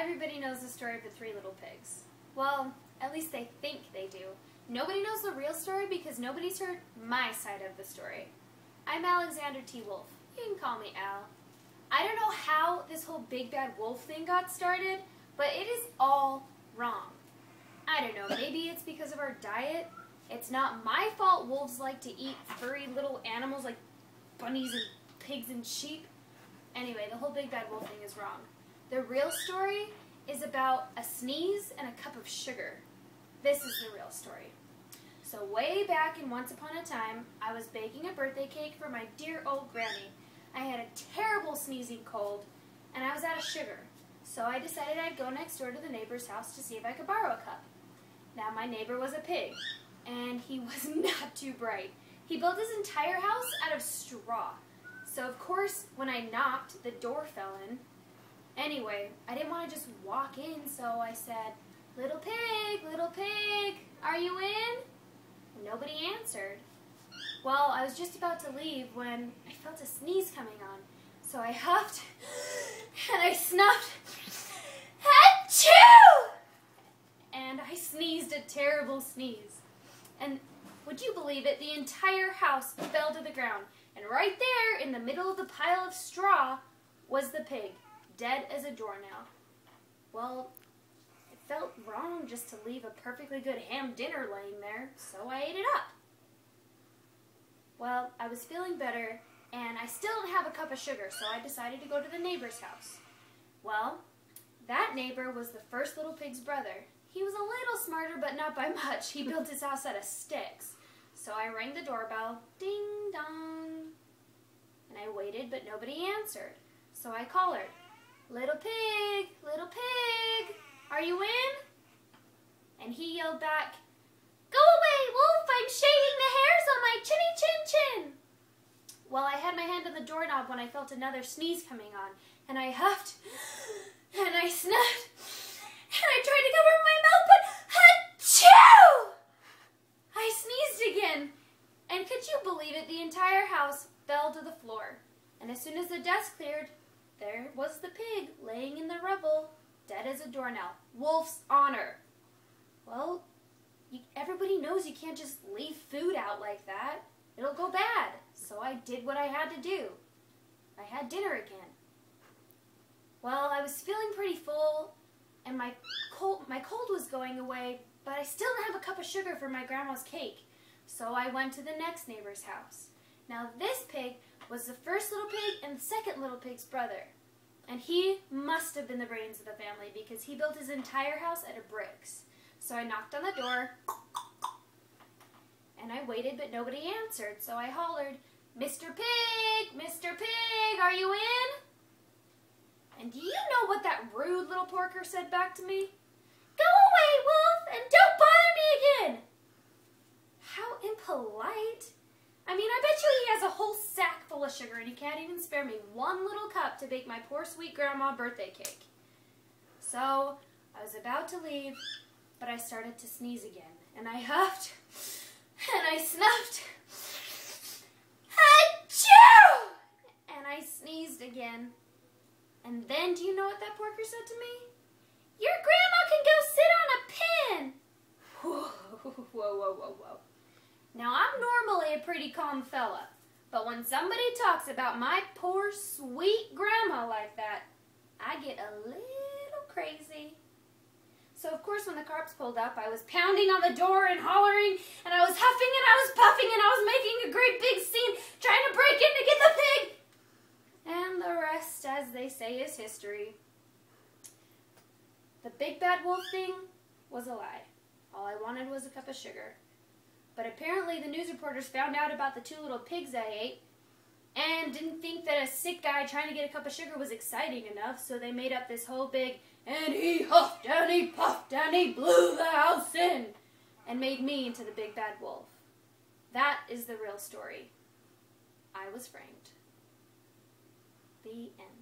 Everybody knows the story of the Three Little Pigs. Well, at least they think they do. Nobody knows the real story because nobody's heard my side of the story. I'm Alexander T. Wolf. You can call me Al. I don't know how this whole big bad wolf thing got started, but it is all wrong. I don't know, maybe it's because of our diet. It's not my fault wolves like to eat furry little animals like bunnies and pigs and sheep. Anyway, the whole big bad wolf thing is wrong. The real story is about a sneeze and a cup of sugar. This is the real story. So way back in Once Upon a Time, I was baking a birthday cake for my dear old granny. I had a terrible sneezing cold, and I was out of sugar. So I decided I'd go next door to the neighbor's house to see if I could borrow a cup. Now my neighbor was a pig, and he was not too bright. He built his entire house out of straw. So of course, when I knocked, the door fell in. Anyway, I didn't want to just walk in, so I said, little pig, are you in?" And nobody answered. Well, I was just about to leave when I felt a sneeze coming on. So I huffed, and I snuffed, Achoo! And I sneezed a terrible sneeze. And would you believe it, the entire house fell to the ground. And right there, in the middle of the pile of straw, was the pig, dead as a doornail. Well, it felt wrong just to leave a perfectly good ham dinner laying there, so I ate it up. Well, I was feeling better, and I still didn't have a cup of sugar, so I decided to go to the neighbor's house. Well, that neighbor was the first little pig's brother. He was a little smarter, but not by much. He built his house out of sticks. So I rang the doorbell, ding dong, and I waited, but nobody answered. So I hollered, little pig, are you in?" And he yelled back, "Go away, wolf, I'm shaving the hairs on my chinny chin chin." Well, I had my hand on the doorknob when I felt another sneeze coming on, and I huffed, and I snuffed, and I tried to cover my mouth, but achoo! I sneezed again, and could you believe it, the entire house fell to the floor. And as soon as the dust cleared, there was the pig laying in the rubble, dead as a doornail. Wolf's honor. Well, everybody knows you can't just leave food out like that. It'll go bad. So I did what I had to do. I had dinner again. Well, I was feeling pretty full, and my cold was going away, but I still didn't have a cup of sugar for my grandma's cake. So I went to the next neighbor's house. Now this pig was the first little pig and the second little pig's brother. And he must have been the brains of the family because he built his entire house out of bricks. So I knocked on the door, and I waited, but nobody answered. So I hollered, Mr. Pig, are you in?" And do you know what that rude little porker said back to me? "Go away, wolf, and don't bother me again." How impolite. I mean, I bet you he has a whole sack full of sugar and he can't even spare me one little cup to bake my poor sweet grandma birthday cake. So I was about to leave, but I started to sneeze again. And I huffed, and I snuffed, achoo! And I sneezed again. And then, do you know what that porker said to me? "Your grandma can go sit on a pin." Whoa. Now, I'm normally a pretty calm fella, but when somebody talks about my poor, sweet grandma like that, I get a little crazy. So, of course, when the cops pulled up, I was pounding on the door and hollering, and I was huffing and I was puffing, and I was making a great big scene, trying to break in to get the pig. And the rest, as they say, is history. The big bad wolf thing was a lie. All I wanted was a cup of sugar. But apparently the news reporters found out about the two little pigs I ate and didn't think that a sick guy trying to get a cup of sugar was exciting enough, so they made up this whole big, and he huffed and he puffed and he blew the house in, and made me into the big bad wolf. That is the real story. I was framed. The end.